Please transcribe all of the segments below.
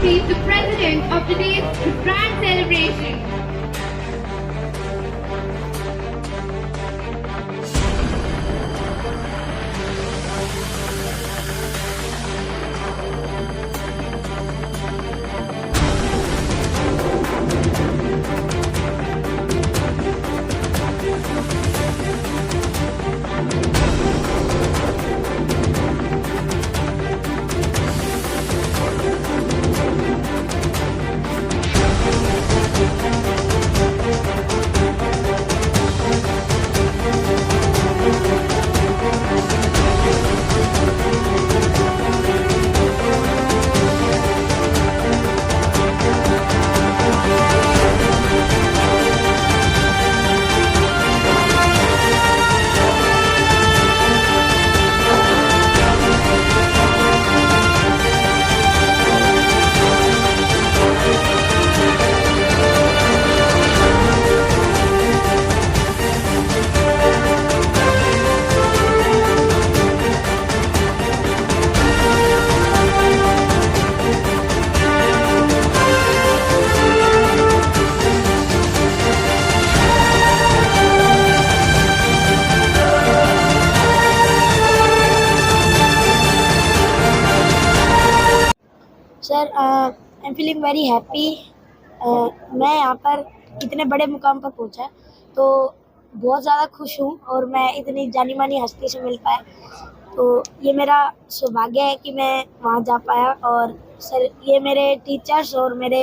introduce the president of today's grand celebration. Sir I am feeling very happy. मैं यहाँ पर इतने बड़े मुकाम पर पहुँचा तो बहुत ज़्यादा खुश हूँ और मैं इतनी जानी मानी हस्ती से मिल पाया, तो ये मेरा सौभाग्य है कि मैं वहाँ जा पाया। और सर ये मेरे टीचर्स और मेरे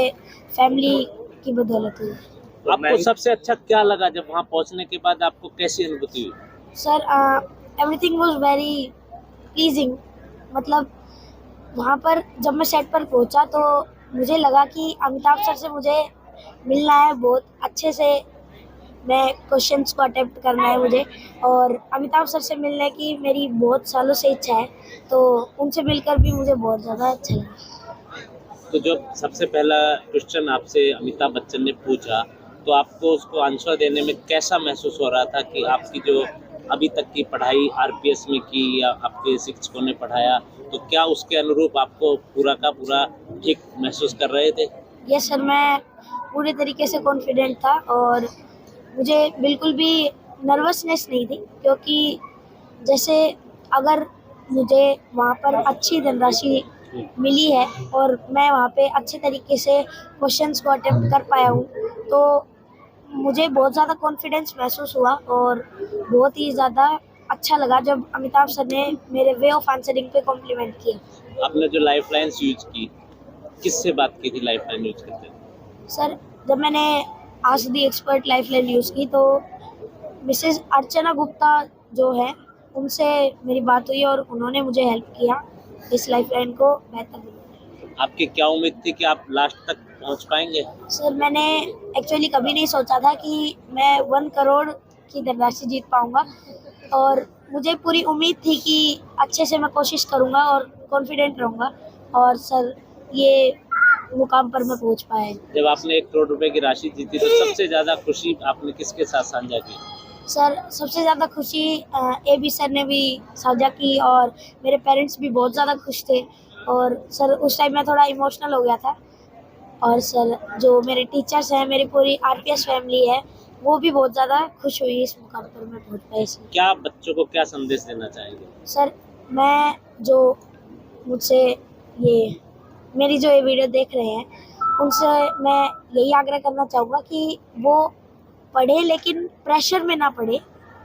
फैमिली की बदौलत हुई। आपको सबसे अच्छा क्या लगा जब वहाँ पहुँचने के बाद, आपको कैसी अनुभूति हुई? Sir everything was very pleasing. मतलब वहाँ पर जब मैं सेट पर पहुँचा तो मुझे लगा कि अमिताभ सर से मुझे मिलना है, बहुत अच्छे से मैं क्वेश्चंस को अटेम्प्ट करना है मुझे, और अमिताभ सर से मिलने की मेरी बहुत सालों से इच्छा है, तो उनसे मिलकर भी मुझे बहुत ज़्यादा अच्छा लगा। तो जब सबसे पहला क्वेश्चन आपसे अमिताभ बच्चन ने पूछा तो आपको उसको आंसर देने में कैसा महसूस हो रहा था कि आपकी जो अभी तक की पढ़ाई आरपीएस में की या आपके शिक्षकों ने पढ़ाया, तो क्या उसके अनुरूप आपको पूरा का पूरा ठीक महसूस कर रहे थे? यस सर, मैं पूरे तरीके से कॉन्फिडेंट था और मुझे बिल्कुल भी नर्वसनेस नहीं थी, क्योंकि जैसे अगर मुझे वहाँ पर अच्छी धनराशि मिली है और मैं वहाँ पे अच्छे तरीके से क्वेश्चंस को अटेम्प्ट कर पाया हूँ, तो मुझे बहुत ज़्यादा कॉन्फिडेंस महसूस हुआ और बहुत ही ज़्यादा अच्छा लगा जब अमिताभ सर ने मेरे वे ऑफ आंसरिंग पे कॉम्प्लीमेंट किया। आपने जो लाइफ लाइन्स यूज की, किससे बात की थी लाइफ लाइन यूज करते हुए? सर जब मैंने आज दी एक्सपर्ट लाइफ लाइन यूज़ की तो मिसेस अर्चना गुप्ता जो है उनसे मेरी बात हुई और उन्होंने मुझे हेल्प किया इस लाइफ लाइन को बेहतर बनाने में। आपकी क्या उम्मीद थी कि आप लास्ट तक पहुंच पाएंगे? सर मैंने एक्चुअली कभी नहीं सोचा था कि मैं 1 करोड़ की धनराशि जीत पाऊंगा, और मुझे पूरी उम्मीद थी कि अच्छे से मैं कोशिश करूंगा और कॉन्फिडेंट रहूंगा, और सर ये मुकाम पर मैं पहुंच पाया। जब आपने 1 करोड़ रुपए की राशि जीती तो सबसे ज्यादा खुशी आपने किसके साथ साझा की? सर सबसे ज़्यादा खुशी AB सर ने भी साझा की और मेरे पेरेंट्स भी बहुत ज़्यादा खुश थे, और सर उस टाइम मैं थोड़ा इमोशनल हो गया था। और सर जो मेरे टीचर्स हैं, मेरी पूरी आरपीएस फैमिली है, वो भी बहुत ज़्यादा खुश हुई इस मुकाम पर मैं पहुंच पाई। इसमें क्या बच्चों को क्या संदेश देना चाहेंगे? सर मैं जो मुझसे मेरी जो ये वीडियो देख रहे हैं उनसे मैं यही आग्रह करना चाहूँगा कि वो पढ़े लेकिन प्रेशर में ना पढ़े,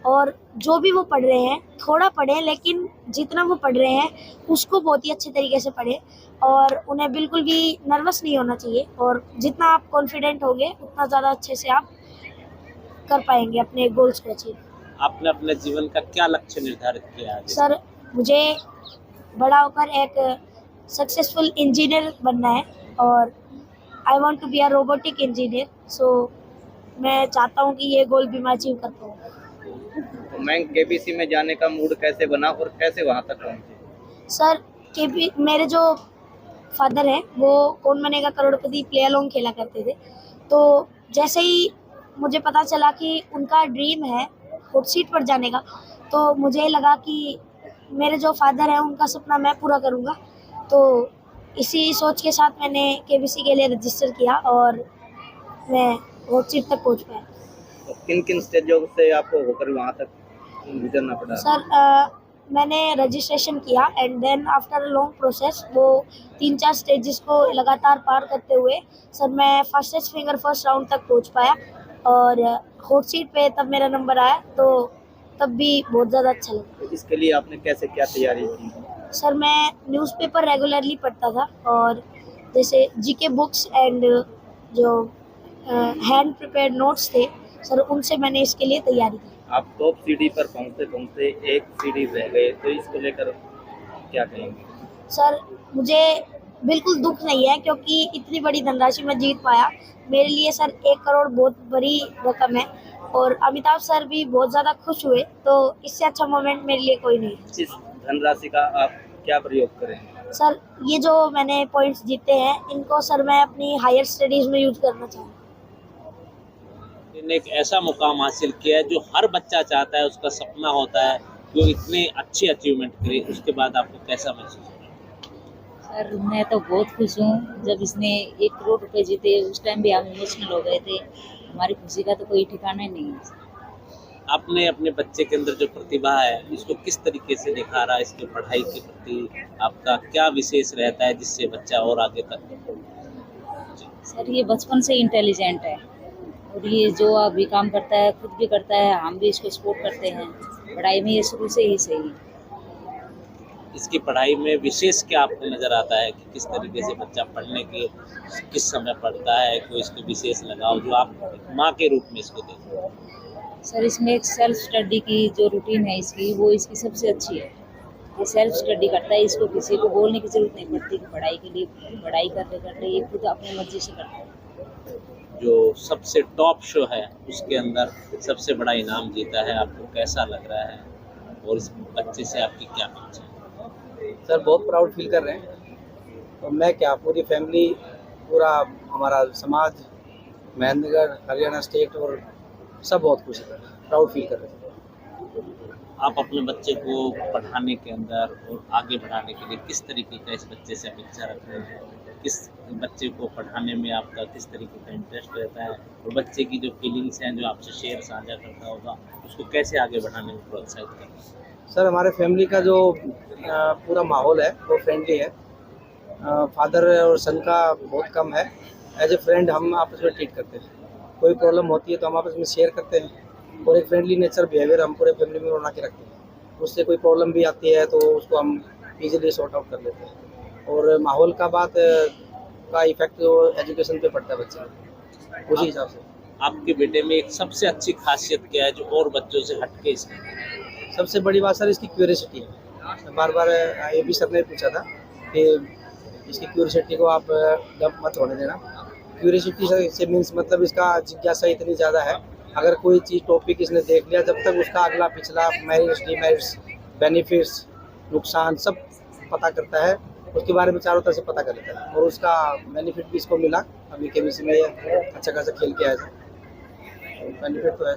और जो भी वो पढ़ रहे हैं थोड़ा पढ़ें, लेकिन जितना वो पढ़ रहे हैं उसको बहुत ही अच्छे तरीके से पढ़ें, और उन्हें बिल्कुल भी नर्वस नहीं होना चाहिए, और जितना आप कॉन्फिडेंट होंगे उतना ज़्यादा अच्छे से आप कर पाएंगे अपने गोल्स को अचीव। आपने अपने जीवन का क्या लक्ष्य निर्धारित किया है? सर मुझे बड़ा होकर एक सक्सेसफुल इंजीनियर बनना है, और I want to be a robotic engineer, so मैं चाहता हूँ कि ये गोल भी मैं अचीव कर पाऊँ। तो मैं केबीसी में जाने का मूड कैसे बना और कैसे वहाँ तक पहुँचे? सर मेरे जो फादर हैं वो कौन बनेगा करोड़पति प्ले अलोंग खेला करते थे, तो जैसे ही मुझे पता चला कि उनका ड्रीम है हॉट सीट पर जाने का, तो मुझे लगा कि मेरे जो फादर हैं उनका सपना मैं पूरा करूँगा। तो इसी सोच के साथ मैंने केबीसी के लिए रजिस्टर किया और मैं हॉट सीट तक पहुंच पाया। तो किन किन स्टेजों से आपको होकर वहाँ तक गुजरना पड़ा? सर मैंने रजिस्ट्रेशन किया and then after a long process वो 3-4 स्टेजेस को लगातार पार करते हुए सर मैं फास्टेस्ट फिंगर फर्स्ट राउंड तक पहुंच पाया और हॉट सीट पे तब मेरा नंबर आया तो तब भी बहुत ज़्यादा अच्छा लगा। तो इसके लिए आपने कैसे क्या तैयारी की? सर मैं न्यूज़पेपर रेगुलरली पढ़ता था और जैसे जीके बुक्स एंड जो हैंड प्रिपेयर्ड नोट्स थे सर उनसे मैंने इसके लिए तैयारी की। आप टॉप सीढ़ी पर पहुँचते पहुँचते एक सीढ़ी रह गए, तो इसको लेकर क्या कहेंगे? सर मुझे बिल्कुल दुख नहीं है क्योंकि इतनी बड़ी धनराशि मैं जीत पाया। मेरे लिए सर 1 करोड़ बहुत बड़ी रकम है और अमिताभ सर भी बहुत ज़्यादा खुश हुए, तो इससे अच्छा मोमेंट मेरे लिए कोई नहीं है। इस धनराशि का आप क्या प्रयोग करेंगे? सर ये जो मैंने पॉइंट्स जीते हैं इनको सर मैं अपनी हायर स्टडीज़ में यूज करना चाहूँगा। ने एक ऐसा मुकाम हासिल किया है जो हर बच्चा चाहता है, उसका सपना होता है कि वो इतने अच्छे अचीवमेंट करे। उसके बाद आपको कैसा महसूस हुआ? सर मैं तो बहुत खुश हूँ। जब इसने 1 करोड़ रुपए जीते उस टाइम भी हम इमोशनल हो गए थे। हमारी खुशी का तो कोई ठिकाना ही नहीं है। आपने अपने बच्चे के अंदर जो प्रतिभा है इसको किस तरीके से दिखा रहा है? इसकी पढ़ाई के प्रति आपका क्या विशेष रहता है जिससे बच्चा और आगे तक? सर ये बचपन से इंटेलिजेंट है और ये जो अभी काम करता है खुद भी करता है, हम भी इसको सपोर्ट करते हैं। पढ़ाई में ये शुरू से ही सही है। इसकी पढ़ाई में विशेष क्या आपको नज़र आता है कि किस तरीके से बच्चा पढ़ने के किस समय पढ़ता है? कोई इसको विशेष लगाओ जो आप माँ के रूप में इसको देखो। सर इसमें एक सेल्फ स्टडी की जो रूटीन है इसकी वो इसकी सबसे अच्छी है। ये सेल्फ स्टडी करता है, इसको किसी को बोलने की जरूरत नहीं पड़ती कि पढ़ाई के लिए पढ़ाई करते करते ये खुद अपनी मर्जी से करता है। जो सबसे टॉप शो है उसके अंदर सबसे बड़ा इनाम जीता है, आपको कैसा लग रहा है और इस बच्चे से आपकी क्या अपेक्षा है? सर बहुत प्राउड फील कर रहे हैं। तो मैं क्या पूरी फैमिली, पूरा हमारा समाज, महेंद्रगढ़, हरियाणा स्टेट और सब बहुत खुश है, प्राउड फील कर रहे हैं। आप अपने बच्चे को पढ़ाने के अंदर और आगे बढ़ाने के लिए किस तरीके का इस बच्चे से अपेक्षा रख रहे हैं? किस बच्चे को पढ़ाने में आपका किस तरीके का इंटरेस्ट रहता है और बच्चे की जो फीलिंग्स हैं जो आपसे शेयर साझा करता होगा उसको कैसे आगे बढ़ाने में प्रोत्साहित करें? सर हमारे फैमिली का जो पूरा माहौल है वो फ्रेंडली है। फादर और सन का बहुत कम है। एज ए फ्रेंड हम आपस में ट्रीट करते हैं। कोई प्रॉब्लम होती है तो हम आपस में शेयर करते हैं और एक फ्रेंडली नेचर बिहेवियर हम पूरे फैमिली में बना के रखते हैं। उससे कोई प्रॉब्लम भी आती है तो उसको हम इजीली सॉर्ट आउट कर लेते हैं। और माहौल का बात का इफेक्ट जो एजुकेशन पे पड़ता है बच्चे में, उसी हिसाब से। आपके बेटे में एक सबसे अच्छी खासियत क्या है जो और बच्चों से हटके इसमें? सबसे बड़ी बात सर इसकी क्यूरियोसिटी है। बार बार ये भी सर ने पूछा था कि इसकी क्यूरियोसिटी को आप डंप मत होने देना। क्यूरियोसिटी से मीन्स मतलब इसका जिज्ञासा इतनी ज़्यादा है, अगर कोई चीज़ टॉपिक इसने देख लिया जब तक उसका अगला पिछला मेरिट्स, डिमेरिट्स, बेनिफिट्स, नुकसान सब पता करता है, उसके बारे में चारों तरफ से पता कर लेता है और उसका बेनिफिट भी इसको मिला। अभी केबीसी में अच्छा खासा खेल के आया था, बेनिफिट तो है।